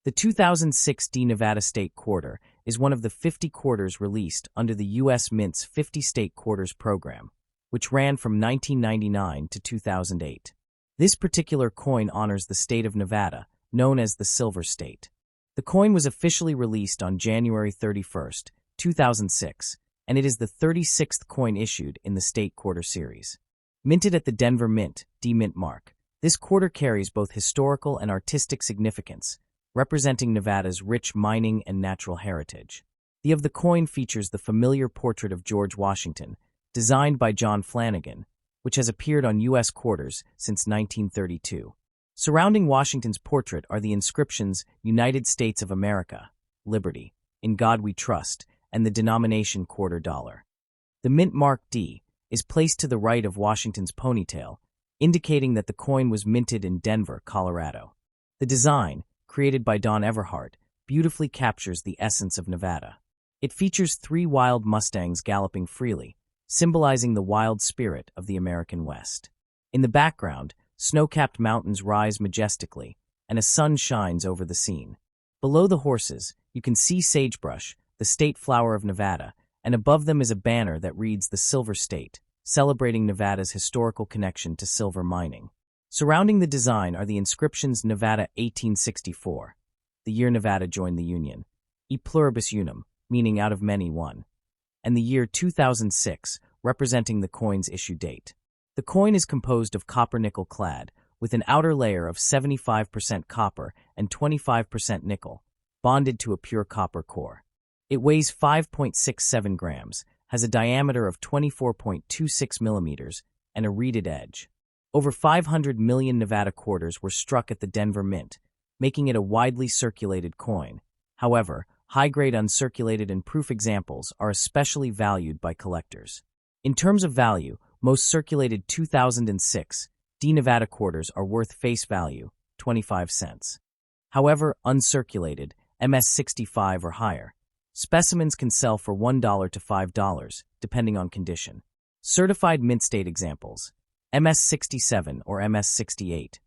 The 2006 Nevada State Quarter is one of the 50 quarters released under the U.S. Mint's 50 State Quarters program, which ran from 1999 to 2008. This particular coin honors the state of Nevada, known as the Silver State. The coin was officially released on January 31, 2006, and it is the 36th coin issued in the State Quarter series. Minted at the Denver Mint, D-Mint mark, this quarter carries both historical and artistic significance, representing Nevada's rich mining and natural heritage. The of the coin features the familiar portrait of George Washington, designed by John Flanagan, which has appeared on U.S. quarters since 1932. Surrounding Washington's portrait are the inscriptions United States of America, Liberty, In God We Trust, and the denomination quarter dollar. The mint mark D is placed to the right of Washington's ponytail, indicating that the coin was minted in Denver, Colorado. The design, created by Don Everhart, beautifully captures the essence of Nevada. It features 3 wild Mustangs galloping freely, symbolizing the wild spirit of the American West. In the background, snow-capped mountains rise majestically, and a sun shines over the scene. Below the horses, you can see sagebrush, the state flower of Nevada, and above them is a banner that reads the Silver State, celebrating Nevada's historical connection to silver mining. Surrounding the design are the inscriptions Nevada 1864, the year Nevada joined the Union, E pluribus unum, meaning out of many one, and the year 2006, representing the coin's issue date. The coin is composed of copper-nickel clad, with an outer layer of 75% copper and 25% nickel, bonded to a pure copper core. It weighs 5.67 grams, has a diameter of 24.26 millimeters, and a reeded edge. Over 500 million Nevada quarters were struck at the Denver Mint, making it a widely circulated coin. However, high-grade uncirculated and proof examples are especially valued by collectors. In terms of value, most circulated 2006 Nevada quarters are worth face value, 25 cents. However, uncirculated, MS-65 or higher, specimens can sell for $1 to $5, depending on condition. Certified mint state examples, MS-67 or MS-68,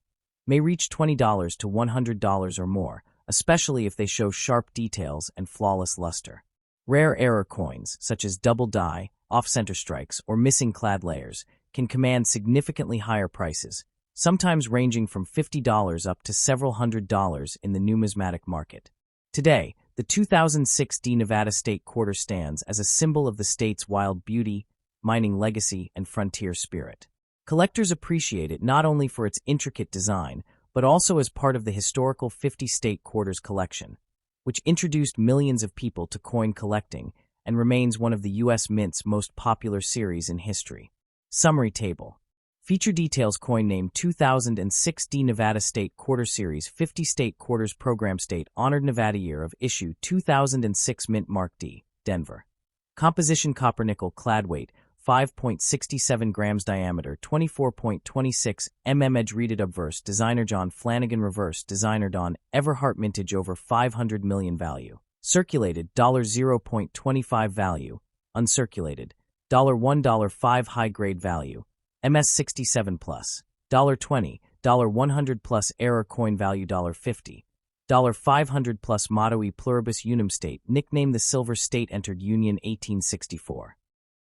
may reach $20 to $100 or more, especially if they show sharp details and flawless luster. Rare error coins, such as double die, off-center strikes, or missing clad layers, can command significantly higher prices, sometimes ranging from $50 up to several $100s in the numismatic market. Today, the 2006 Nevada State Quarter stands as a symbol of the state's wild beauty, mining legacy, and frontier spirit. Collectors appreciate it not only for its intricate design, but also as part of the historical 50 State Quarters collection, which introduced millions of people to coin collecting and remains one of the U.S. Mint's most popular series in history. Summary table. Feature details coin name 2006 Nevada State Quarter Series 50 State Quarters Program State Honored Nevada Year of Issue 2006 Mint Mark D, Denver. Composition copper nickel clad weight 5.67 grams diameter 24.26 mm edge reeded obverse designer John Flanagan reverse designer Don Everhart mintage over 500 million value. Circulated $0.25 value, uncirculated $1.5 high grade value, MS-67 plus, $20, $100 plus error coin value $50, $500 plus motto E pluribus unum state nicknamed the Silver State entered Union 1864.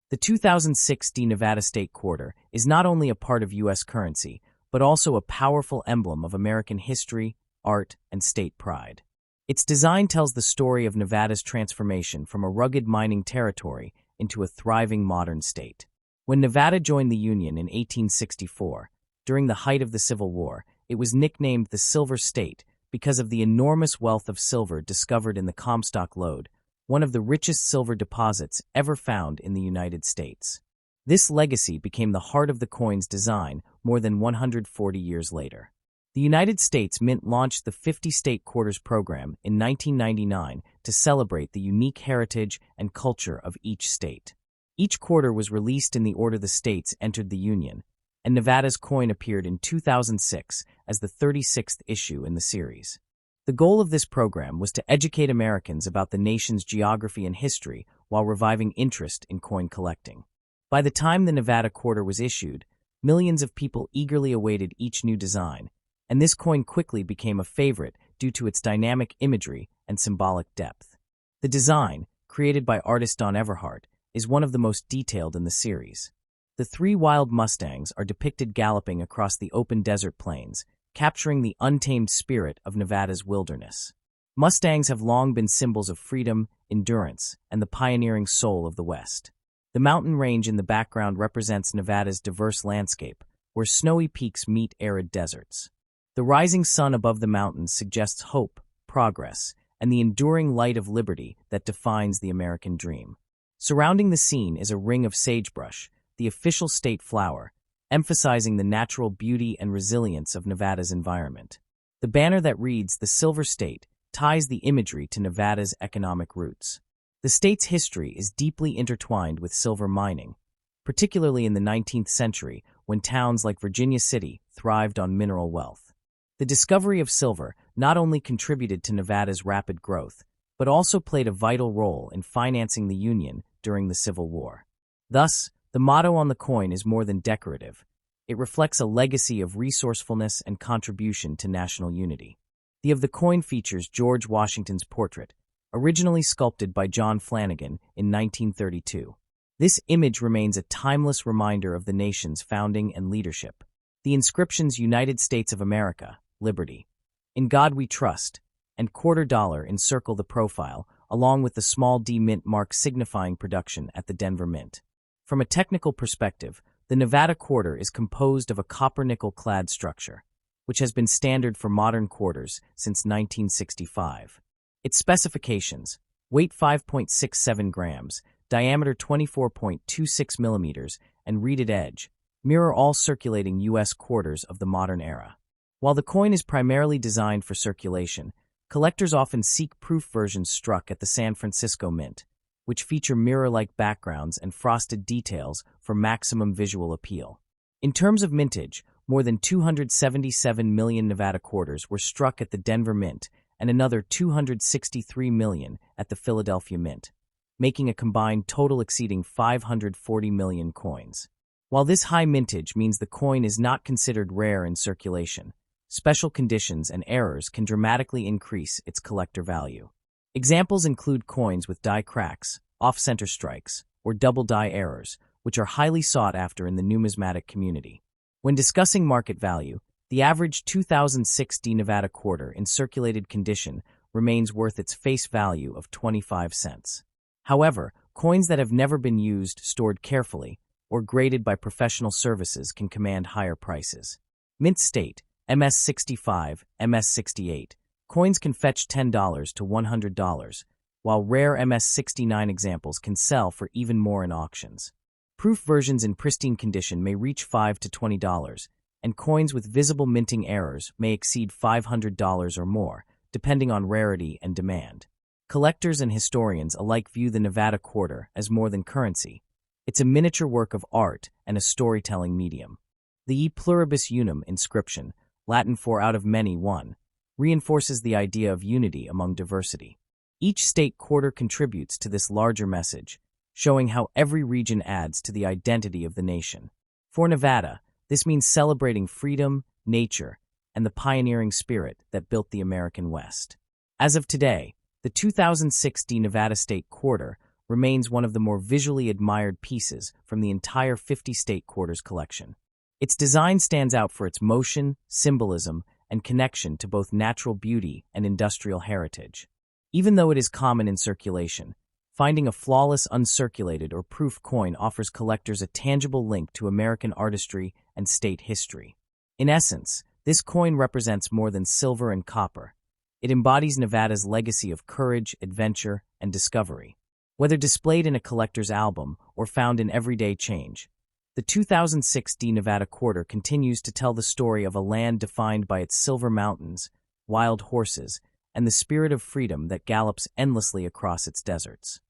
The 2006 Nevada State Quarter is not only a part of U.S. currency, but also a powerful emblem of American history, art, and state pride. Its design tells the story of Nevada's transformation from a rugged mining territory into a thriving modern state. When Nevada joined the Union in 1864, during the height of the Civil War, it was nicknamed the Silver State because of the enormous wealth of silver discovered in the Comstock Lode, one of the richest silver deposits ever found in the United States. This legacy became the heart of the coin's design more than 140 years later. The United States Mint launched the 50 State Quarters program in 1999 to celebrate the unique heritage and culture of each state. Each quarter was released in the order the states entered the Union, and Nevada's coin appeared in 2006 as the 36th issue in the series. The goal of this program was to educate Americans about the nation's geography and history while reviving interest in coin collecting. By the time the Nevada Quarter was issued, millions of people eagerly awaited each new design, and this coin quickly became a favorite due to its dynamic imagery and symbolic depth. The design, created by artist Don Everhart, is one of the most detailed in the series. The three wild Mustangs are depicted galloping across the open desert plains, capturing the untamed spirit of Nevada's wilderness. Mustangs have long been symbols of freedom, endurance, and the pioneering soul of the West. The mountain range in the background represents Nevada's diverse landscape, where snowy peaks meet arid deserts. The rising sun above the mountains suggests hope, progress, and the enduring light of liberty that defines the American dream. Surrounding the scene is a ring of sagebrush, the official state flower, emphasizing the natural beauty and resilience of Nevada's environment. The banner that reads "The Silver State" ties the imagery to Nevada's economic roots. The state's history is deeply intertwined with silver mining, particularly in the 19th century when towns like Virginia City thrived on mineral wealth. The discovery of silver not only contributed to Nevada's rapid growth, but also played a vital role in financing the Union during the Civil War. Thus, the motto on the coin is more than decorative. It reflects a legacy of resourcefulness and contribution to national unity. The of the coin features George Washington's portrait, originally sculpted by John Flanagan in 1932. This image remains a timeless reminder of the nation's founding and leadership. The inscriptions "United States of America, Liberty," "In God We Trust," and "Quarter Dollar" encircle the profile, along with the small D mint mark signifying production at the Denver Mint. From a technical perspective, the Nevada quarter is composed of a copper-nickel-clad structure, which has been standard for modern quarters since 1965. Its specifications: weight 5.67 grams, diameter 24.26 millimeters, and reeded edge, mirror all circulating U.S. quarters of the modern era. While the coin is primarily designed for circulation, collectors often seek proof versions struck at the San Francisco Mint, which feature mirror-like backgrounds and frosted details for maximum visual appeal. In terms of mintage, more than 277 million Nevada quarters were struck at the Denver Mint and another 263 million at the Philadelphia Mint, making a combined total exceeding 540 million coins. While this high mintage means the coin is not considered rare in circulation, special conditions and errors can dramatically increase its collector value. Examples include coins with die cracks, off-center strikes, or double die errors, which are highly sought after in the numismatic community. When discussing market value, the average 2006 Nevada quarter in circulated condition remains worth its face value of 25 cents. However, coins that have never been used, stored carefully, or graded by professional services can command higher prices. Mint State, MS-65, MS-68, coins can fetch $10 to $100, while rare MS-69 examples can sell for even more in auctions. Proof versions in pristine condition may reach $5 to $20, and coins with visible minting errors may exceed $500 or more, depending on rarity and demand. Collectors and historians alike view the Nevada quarter as more than currency. It's a miniature work of art and a storytelling medium. The E pluribus unum inscription, Latin for "out of many, one," reinforces the idea of unity among diversity. Each state quarter contributes to this larger message, showing how every region adds to the identity of the nation. For Nevada, this means celebrating freedom, nature, and the pioneering spirit that built the American West. As of today, the 2006 Nevada State Quarter remains one of the more visually admired pieces from the entire 50-state quarters collection. Its design stands out for its motion, symbolism, and connection to both natural beauty and industrial heritage. Even though it is common in circulation, finding a flawless uncirculated or proof coin offers collectors a tangible link to American artistry and state history. In essence, this coin represents more than silver and copper. It embodies Nevada's legacy of courage, adventure, and discovery. Whether displayed in a collector's album or found in everyday change, the 2006 Nevada Quarter continues to tell the story of a land defined by its silver mountains, wild horses, and the spirit of freedom that gallops endlessly across its deserts.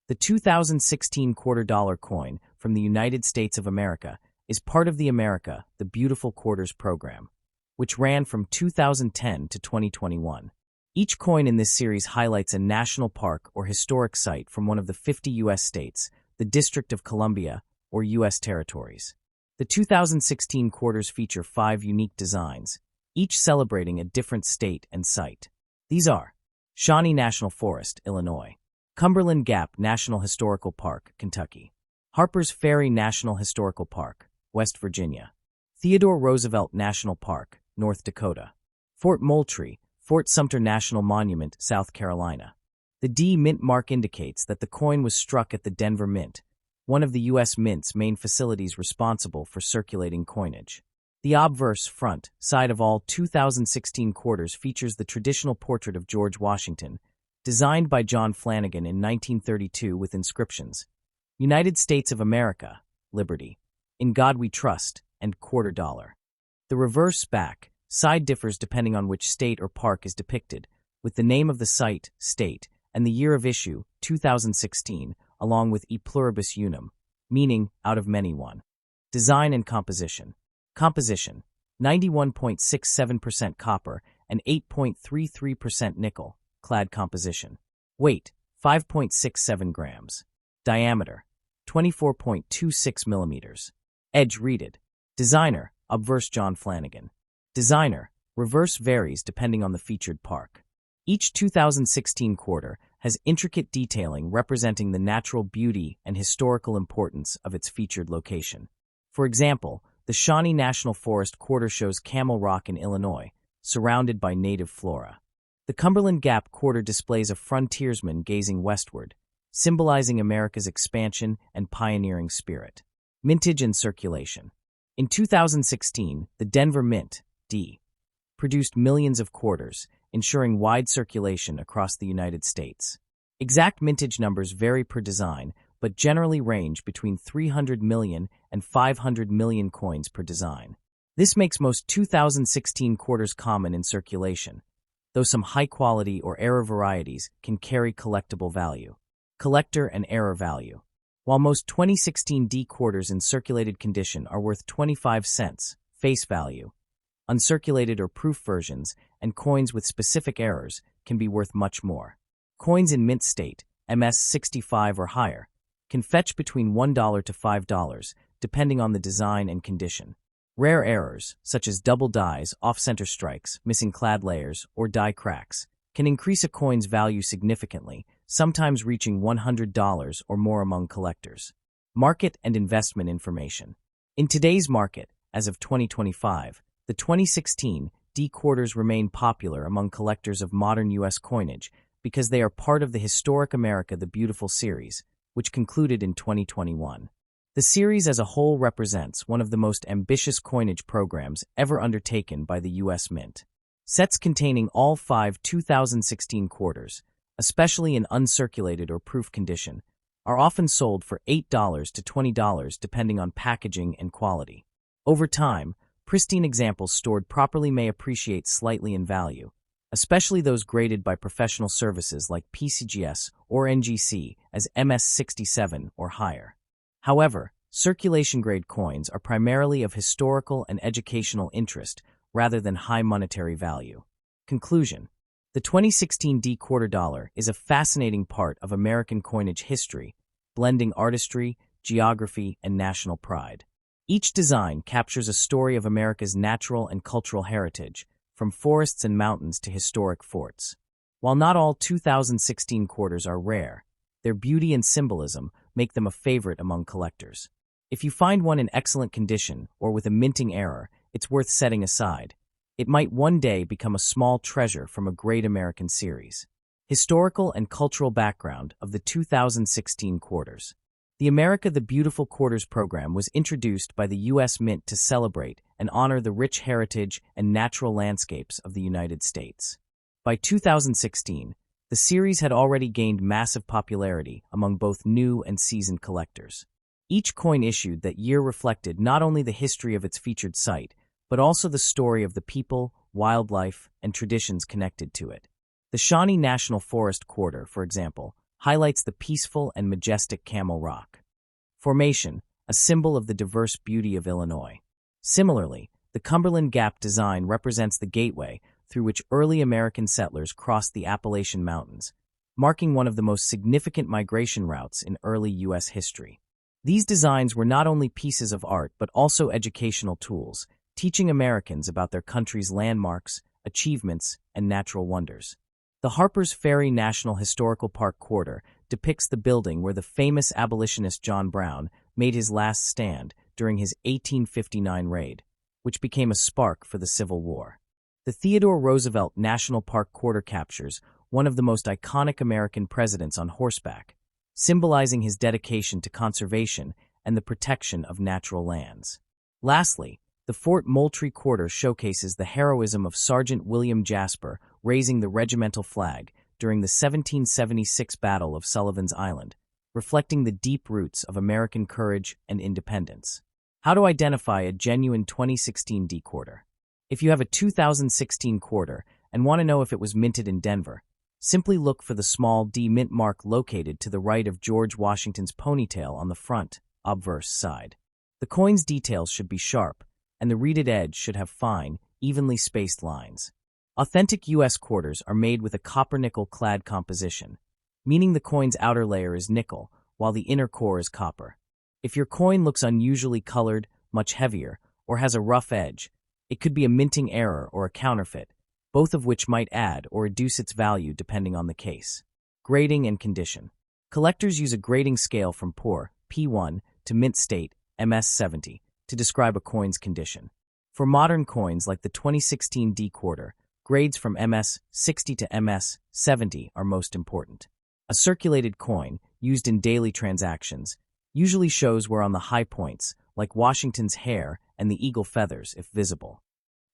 The 2016 quarter dollar coin from the United States of America is part of the America, the Beautiful Quarters program, which ran from 2010 to 2021. Each coin in this series highlights a national park or historic site from one of the 50 U.S. states, the District of Columbia, or U.S. territories. The 2016 quarters feature 5 unique designs, each celebrating a different state and site. These are Shawnee National Forest, Illinois; Cumberland Gap National Historical Park, Kentucky; Harper's Ferry National Historical Park, West Virginia; Theodore Roosevelt National Park, North Dakota; Fort Moultrie, Fort Sumter National Monument, South Carolina. The D Mint mark indicates that the coin was struck at the Denver Mint, one of the U.S. Mint's main facilities responsible for circulating coinage. The obverse front side of all 2016 quarters features the traditional portrait of George Washington, designed by John Flanagan in 1932 with inscriptions, United States of America, Liberty, In God We Trust, and Quarter Dollar. The reverse back side differs depending on which state or park is depicted, with the name of the site, state, and the year of issue, 2016, along with E pluribus unum, meaning out of many one. Design and composition. Composition: 91.67% copper and 8.33% nickel, clad composition. Weight: 5.67 grams. Diameter: 24.26 millimeters. Edge reeded. Designer: obverse John Flanagan. Designer: reverse varies depending on the featured park. Each 2016 quarter has intricate detailing representing the natural beauty and historical importance of its featured location. For example, the Shawnee National Forest quarter shows Camel Rock in Illinois, surrounded by native flora. The Cumberland Gap quarter displays a frontiersman gazing westward, symbolizing America's expansion and pioneering spirit. Mintage and circulation. In 2016, the Denver Mint, D, produced millions of quarters, ensuring wide circulation across the United States. Exact mintage numbers vary per design, but generally range between 300 million and 500 million coins per design. This makes most 2016 quarters common in circulation, though some high-quality or error varieties can carry collectible value. Collector and error value. While most 2016 D quarters in circulated condition are worth 25 cents, face value, uncirculated or proof versions and coins with specific errors can be worth much more. Coins in mint state, MS 65 or higher, can fetch between $1 to $5, depending on the design and condition. Rare errors, such as double dies, off-center strikes, missing clad layers, or die cracks, can increase a coin's value significantly, sometimes reaching $100 or more among collectors. Market and investment information. In today's market, as of 2025, the 2016 D quarters remain popular among collectors of modern U.S. coinage because they are part of the Historic America the Beautiful series, which concluded in 2021. The series as a whole represents one of the most ambitious coinage programs ever undertaken by the U.S. Mint. Sets containing all 5 2016 quarters, especially in uncirculated or proof condition, are often sold for $8 to $20 depending on packaging and quality. Over time, pristine examples stored properly may appreciate slightly in value, especially those graded by professional services like PCGS or NGC as MS67 or higher. However, circulation-grade coins are primarily of historical and educational interest rather than high monetary value. Conclusion: the 2016 D quarter dollar is a fascinating part of American coinage history, blending artistry, geography, and national pride. Each design captures a story of America's natural and cultural heritage, from forests and mountains to historic forts. While not all 2016 quarters are rare, their beauty and symbolism make them a favorite among collectors. If you find one in excellent condition or with a minting error, it's worth setting aside. It might one day become a small treasure from a great American series. Historical and cultural background of the 2016 quarters. The America the Beautiful Quarters program was introduced by the U.S. Mint to celebrate and honor the rich heritage and natural landscapes of the United States. By 2016, the series had already gained massive popularity among both new and seasoned collectors. Each coin issued that year reflected not only the history of its featured site, but also the story of the people, wildlife, and traditions connected to it. The Shawnee National Forest quarter, for example, highlights the peaceful and majestic Camel Rock formation, a symbol of the diverse beauty of Illinois. Similarly, the Cumberland Gap design represents the gateway through which early American settlers crossed the Appalachian Mountains, marking one of the most significant migration routes in early U.S. history. These designs were not only pieces of art but also educational tools, teaching Americans about their country's landmarks, achievements, and natural wonders. The Harper's Ferry National Historical Park quarter depicts the building where the famous abolitionist John Brown made his last stand during his 1859 raid, which became a spark for the Civil War. The Theodore Roosevelt National Park quarter captures one of the most iconic American presidents on horseback, symbolizing his dedication to conservation and the protection of natural lands. Lastly, the Fort Moultrie quarter showcases the heroism of Sergeant William Jasper raising the regimental flag during the 1776 Battle of Sullivan's Island, reflecting the deep roots of American courage and independence. How to identify a genuine 2016 D quarter? If you have a 2016 quarter and want to know if it was minted in Denver, simply look for the small D mint mark located to the right of George Washington's ponytail on the front, obverse side. The coin's details should be sharp, and the reeded edge should have fine, evenly spaced lines. Authentic U.S. quarters are made with a copper-nickel clad composition, meaning the coin's outer layer is nickel, while the inner core is copper. If your coin looks unusually colored, much heavier, or has a rough edge, it could be a minting error or a counterfeit, both of which might add or reduce its value depending on the case. Grading and condition. Collectors use a grading scale from poor, P1, to mint state, MS70, to describe a coin's condition. For modern coins like the 2016 D quarter, grades from MS60 to MS70 are most important. A circulated coin, used in daily transactions, usually shows where on the high points, like Washington's hair and the eagle feathers if visible.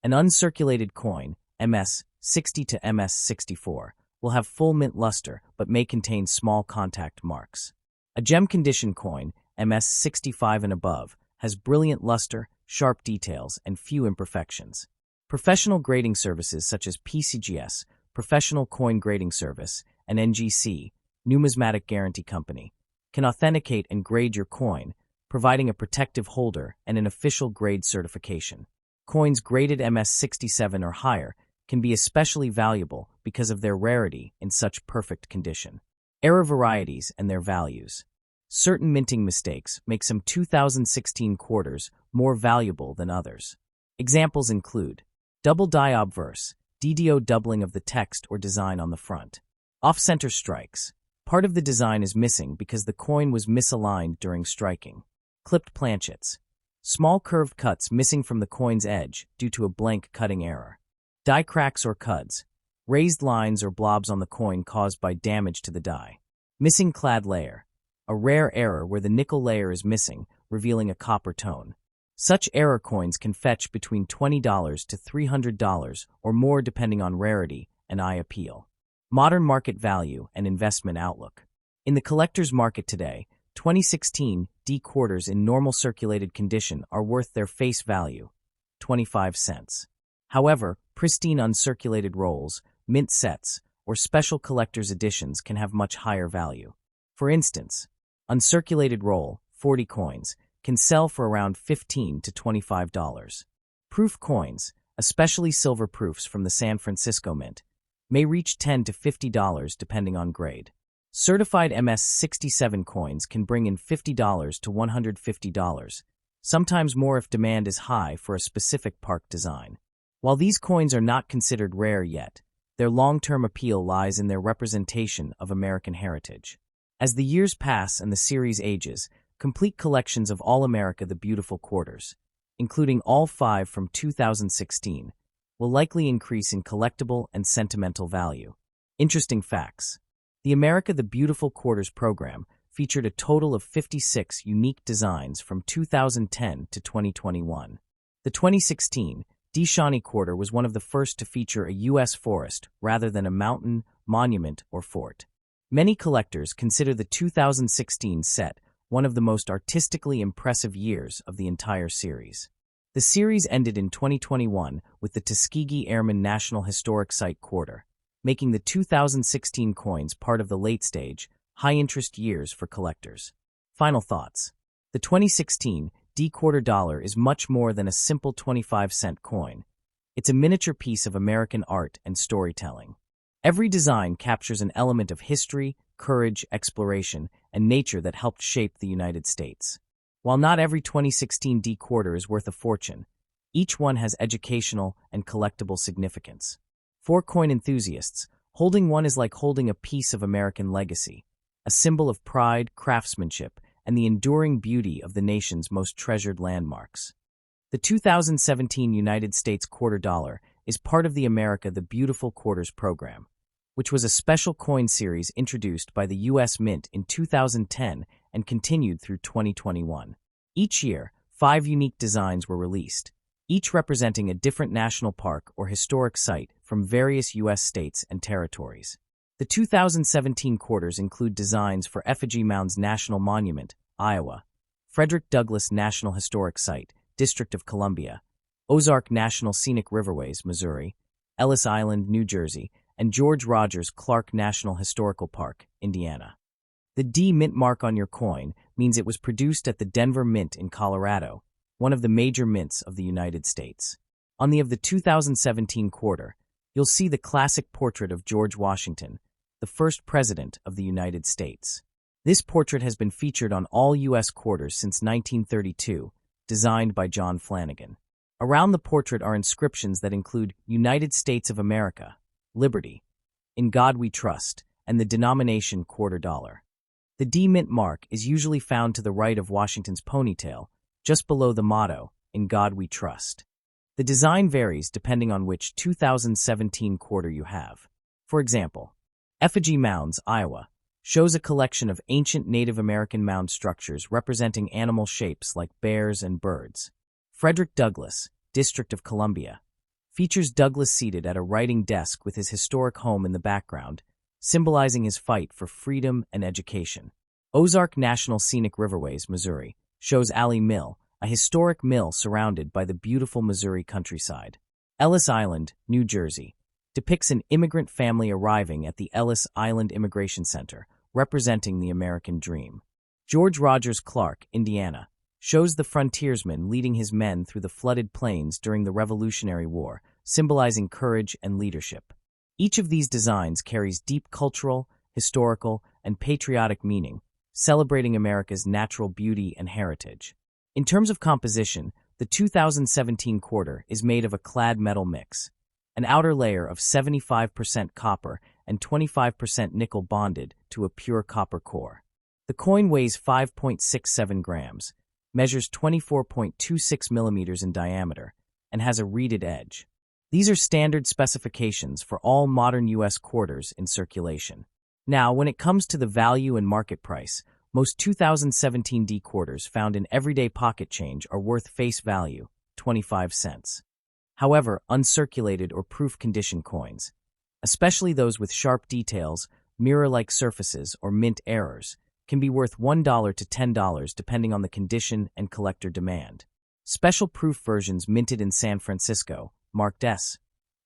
An uncirculated coin, MS60 to MS64, will have full mint luster but may contain small contact marks. A gem condition coin, MS65 and above, has brilliant luster, sharp details, and few imperfections. Professional grading services such as PCGS, Professional Coin Grading Service, and NGC, Numismatic Guarantee Company, can authenticate and grade your coin, providing a protective holder and an official grade certification. Coins graded MS67 or higher can be especially valuable because of their rarity in such perfect condition. Error varieties and their values. Certain minting mistakes make some 2016 quarters more valuable than others. Examples include double die obverse, DDO doubling of the text or design on the front. Off-center strikes. Part of the design is missing because the coin was misaligned during striking. Clipped planchets. Small curved cuts missing from the coin's edge due to a blank cutting error. Die cracks or cuds. Raised lines or blobs on the coin caused by damage to the die. Missing clad layer. A rare error where the nickel layer is missing, revealing a copper tone. Such error coins can fetch between $20 to $300 or more depending on rarity and eye appeal. Modern market value and investment outlook. In the collector's market today, 2016 D quarters in normal circulated condition are worth their face value, 25 cents. However, pristine uncirculated rolls, mint sets, or special collector's editions can have much higher value. For instance, uncirculated roll, 40 coins, can sell for around $15 to $25. Proof coins, especially silver proofs from the San Francisco Mint, may reach $10 to $50 depending on grade. Certified MS67 coins can bring in $50 to $150, sometimes more if demand is high for a specific park design. While these coins are not considered rare yet, their long-term appeal lies in their representation of American heritage. As the years pass and the series ages, complete collections of All America the Beautiful quarters, including all 5 from 2016, will likely increase in collectible and sentimental value. Interesting facts. The America the Beautiful quarters program featured a total of 56 unique designs from 2010 to 2021. The 2016 D. Shawnee quarter was one of the first to feature a U.S. forest rather than a mountain, monument, or fort. Many collectors consider the 2016 set one of the most artistically impressive years of the entire series. The series ended in 2021 with the Tuskegee Airmen National Historic Site quarter, making the 2016 coins part of the late-stage, high-interest years for collectors. Final thoughts. The 2016 D quarter dollar is much more than a simple 25-cent coin. It's a miniature piece of American art and storytelling. Every design captures an element of history, courage, exploration, and nature that helped shape the United States. While not every 2016 D quarter is worth a fortune, each one has educational and collectible significance. For coin enthusiasts, Holding one is like holding a piece of American legacy, a symbol of pride, craftsmanship, and the enduring beauty of the nation's most treasured landmarks. The 2017 United States quarter dollar is part of the America the Beautiful Quarters program, which was a special coin series introduced by the U.S. Mint in 2010 and continued through 2021. Each year, 5 unique designs were released, each representing a different national park or historic site from various U.S. states and territories. The 2017 quarters include designs for Effigy Mounds National Monument, Iowa; Frederick Douglass National Historic Site, District of Columbia; Ozark National Scenic Riverways, Missouri; Ellis Island, New Jersey; and George Rogers Clark National Historical Park, Indiana. The D Mint mark on your coin means it was produced at the Denver Mint in Colorado, one of the major mints of the United States. On the 2017 quarter, you'll see the classic portrait of George Washington, the first president of the United States. This portrait has been featured on all U.S. quarters since 1932, designed by John Flanagan. Around the portrait are inscriptions that include United States of America, Liberty, In God We Trust, and the denomination quarter dollar. The D Mint mark is usually found to the right of Washington's ponytail, just below the motto, In God We Trust. The design varies depending on which 2017 quarter you have. For example, Effigy Mounds, Iowa, shows a collection of ancient Native American mound structures representing animal shapes like bears and birds. Frederick Douglass, District of Columbia, features Douglass seated at a writing desk with his historic home in the background, symbolizing his fight for freedom and education. Ozark National Scenic Riverways, Missouri, shows Alley Mill, a historic mill surrounded by the beautiful Missouri countryside. Ellis Island, New Jersey, depicts an immigrant family arriving at the Ellis Island Immigration Center, representing the American dream. George Rogers Clark, Indiana, shows the frontiersman leading his men through the flooded plains during the Revolutionary War, symbolizing courage and leadership. Each of these designs carries deep cultural, historical, and patriotic meaning, celebrating America's natural beauty and heritage. In terms of composition, the 2017 quarter is made of a clad metal mix, an outer layer of 75% copper and 25% nickel bonded to a pure copper core. The coin weighs 5.67 grams, measures 24.26 millimeters in diameter, and has a reeded edge. These are standard specifications for all modern U.S. quarters in circulation. Now, when it comes to the value and market price, most 2017 D quarters found in everyday pocket change are worth face value, 25 cents. However, uncirculated or proof condition coins, especially those with sharp details, mirror-like surfaces, or mint errors, can be worth $1 to $10 depending on the condition and collector demand. Special proof versions minted in San Francisco, marked S,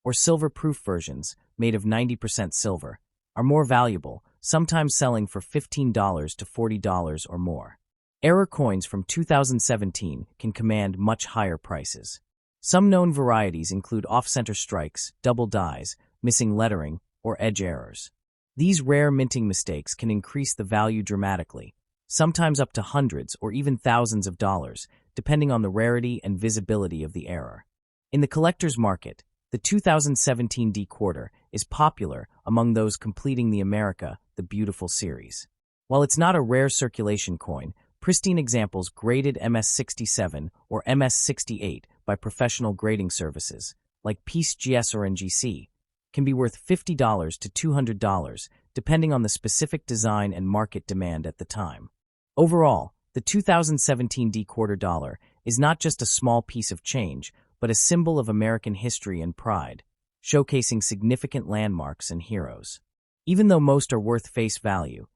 or silver-proof versions, made of 90% silver, are more valuable, sometimes selling for $15 to $40 or more. Error coins from 2017 can command much higher prices. Some known varieties include off-center strikes, double dies, missing lettering, or edge errors. These rare minting mistakes can increase the value dramatically, sometimes up to hundreds or even thousands of dollars, depending on the rarity and visibility of the error. In the collector's market, the 2017 D quarter is popular among those completing the America the Beautiful series. While it's not a rare circulation coin, pristine examples graded MS67 or MS68 by professional grading services, like Piece GS or NGC, can be worth $50 to $200, depending on the specific design and market demand at the time. Overall, the 2017 D quarter dollar is not just a small piece of change, but a symbol of American history and pride, showcasing significant landmarks and heroes. Even though most are worth face value,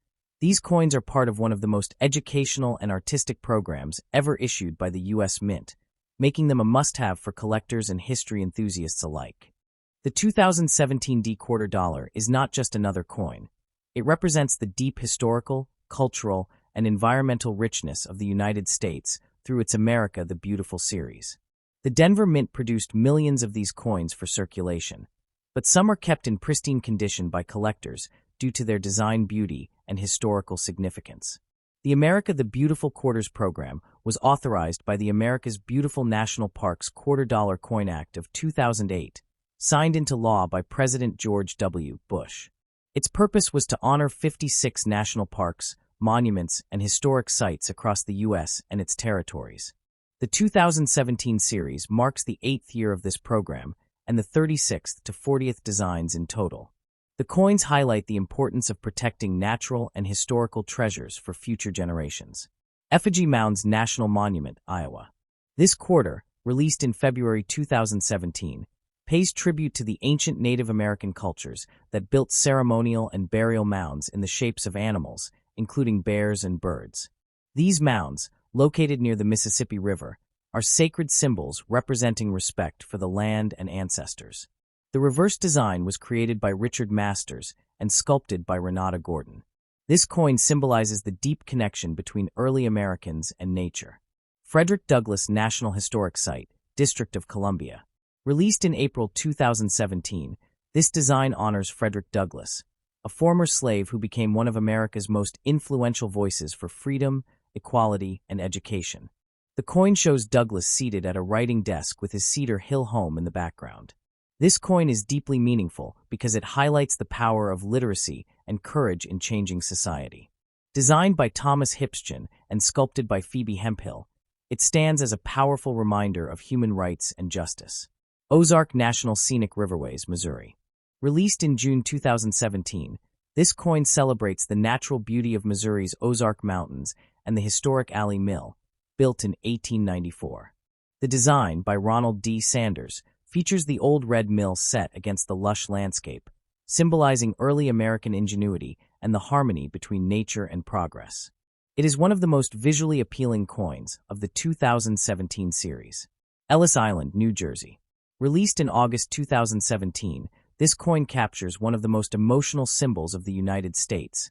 these coins are part of one of the most educational and artistic programs ever issued by the U.S. Mint, making them a must-have for collectors and history enthusiasts alike. The 2017 D quarter dollar is not just another coin. It represents the deep historical, cultural, and environmental richness of the United States through its America the Beautiful series. The Denver Mint produced millions of these coins for circulation, but some are kept in pristine condition by collectors due to their design beauty and historical significance. The America the Beautiful Quarters program was authorized by the America's Beautiful National Parks Quarter Dollar Coin Act of 2008 signed into law by President George W. Bush. Its purpose was to honor 56 national parks, monuments, and historic sites across the U.S. and its territories. The 2017 series marks the 8th year of this program and the 36th to 40th designs in total. The coins highlight the importance of protecting natural and historical treasures for future generations. Effigy Mounds National Monument, Iowa. This quarter, released in February 2017, pays tribute to the ancient Native American cultures that built ceremonial and burial mounds in the shapes of animals, including bears and birds. These mounds, located near the Mississippi River, are sacred symbols representing respect for the land and ancestors. The reverse design was created by Richard Masters and sculpted by Renata Gordon. This coin symbolizes the deep connection between early Americans and nature. Frederick Douglass National Historic Site, District of Columbia. Released in April 2017, this design honors Frederick Douglass, a former slave who became one of America's most influential voices for freedom, equality, and education. The coin shows Douglass seated at a writing desk with his Cedar Hill home in the background. This coin is deeply meaningful because it highlights the power of literacy and courage in changing society. Designed by Thomas Hipschen and sculpted by Phoebe Hemphill, it stands as a powerful reminder of human rights and justice. Ozark National Scenic Riverways, Missouri. Released in June 2017, this coin celebrates the natural beauty of Missouri's Ozark Mountains and the historic Alley Mill, built in 1894. The design, by Ronald D. Sanders, features the old red mill set against the lush landscape, symbolizing early American ingenuity and the harmony between nature and progress. It is one of the most visually appealing coins of the 2017 series. Ellis Island, New Jersey. Released in August 2017, this coin captures one of the most emotional symbols of the United States.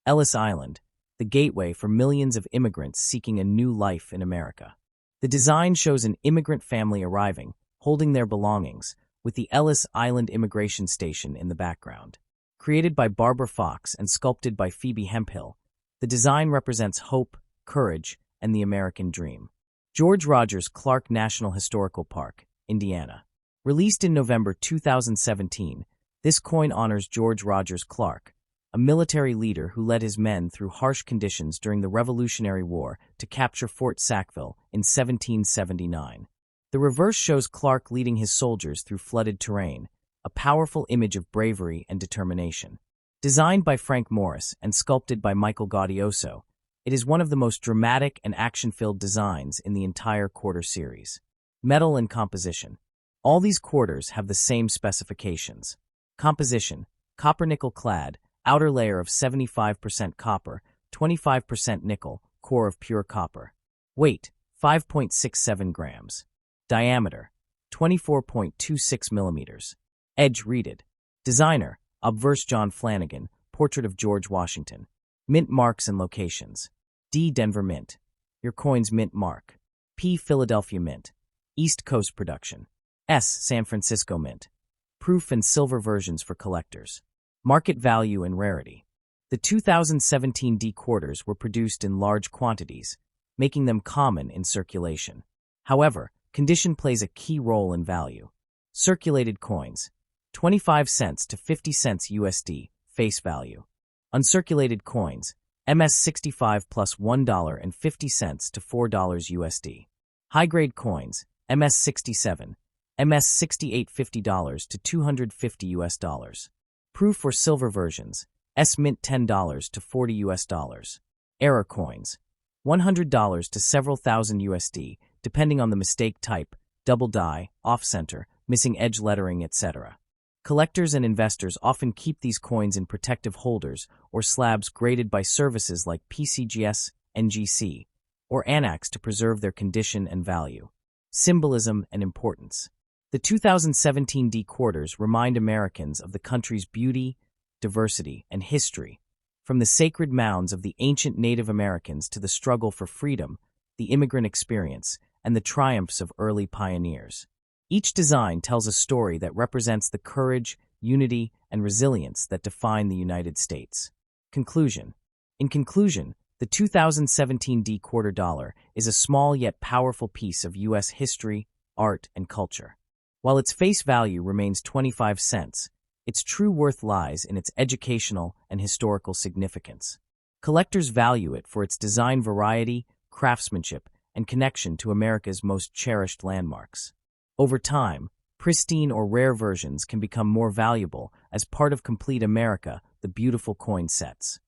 Ellis Island, the gateway for millions of immigrants seeking a new life in America. The design shows an immigrant family arriving, holding their belongings, with the Ellis Island Immigration Station in the background. Created by Barbara Fox and sculpted by Phoebe Hemphill, the design represents hope, courage, and the American dream. George Rogers Clark National Historical Park, Indiana. Released in November 2017, this coin honors George Rogers Clark, a military leader who led his men through harsh conditions during the Revolutionary War to capture Fort Sackville in 1779. The reverse shows Clark leading his soldiers through flooded terrain, a powerful image of bravery and determination. Designed by Frank Morris and sculpted by Michael Gaudioso, it is one of the most dramatic and action-filled designs in the entire quarter series. Metal and composition. All these quarters have the same specifications. Composition: copper-nickel clad, outer layer of 75% copper, 25% nickel, core of pure copper. Weight: 5.67 grams. Diameter: 24.26 millimeters. Edge reeded. Designer: Obverse John Flanagan, Portrait of George Washington. Mint marks and locations. D. Denver Mint. Your coin's mint mark. P. Philadelphia Mint. East Coast production. S. San Francisco Mint. Proof and silver versions for collectors. Market value and rarity. The 2017 D quarters were produced in large quantities, making them common in circulation. However, condition plays a key role in value. Circulated coins: 25 cents to 50 cents USD, face value. Uncirculated coins: MS65 plus $1.50 to $4 USD. High-grade coins: MS67, MS68 $50 to $250 US. Proof or silver versions: S Mint $10 to $40 US. Error coins: $100 to several thousand USD, depending on the mistake type, double die, off-center, missing edge lettering, etc. Collectors and investors often keep these coins in protective holders or slabs graded by services like PCGS, NGC, or ANAX to preserve their condition and value. Symbolism and importance. The 2017 D quarters remind Americans of the country's beauty, diversity, and history, from the sacred mounds of the ancient Native Americans to the struggle for freedom, the immigrant experience, and the triumphs of early pioneers. Each design tells a story that represents the courage, unity, and resilience that define the United States. Conclusion. In conclusion, the 2017 D quarter dollar is a small yet powerful piece of U.S. history, art, and culture. While its face value remains 25 cents, its true worth lies in its educational and historical significance. Collectors value it for its design variety, craftsmanship, and connection to America's most cherished landmarks. Over time, pristine or rare versions can become more valuable as part of complete America, the beautiful coin sets.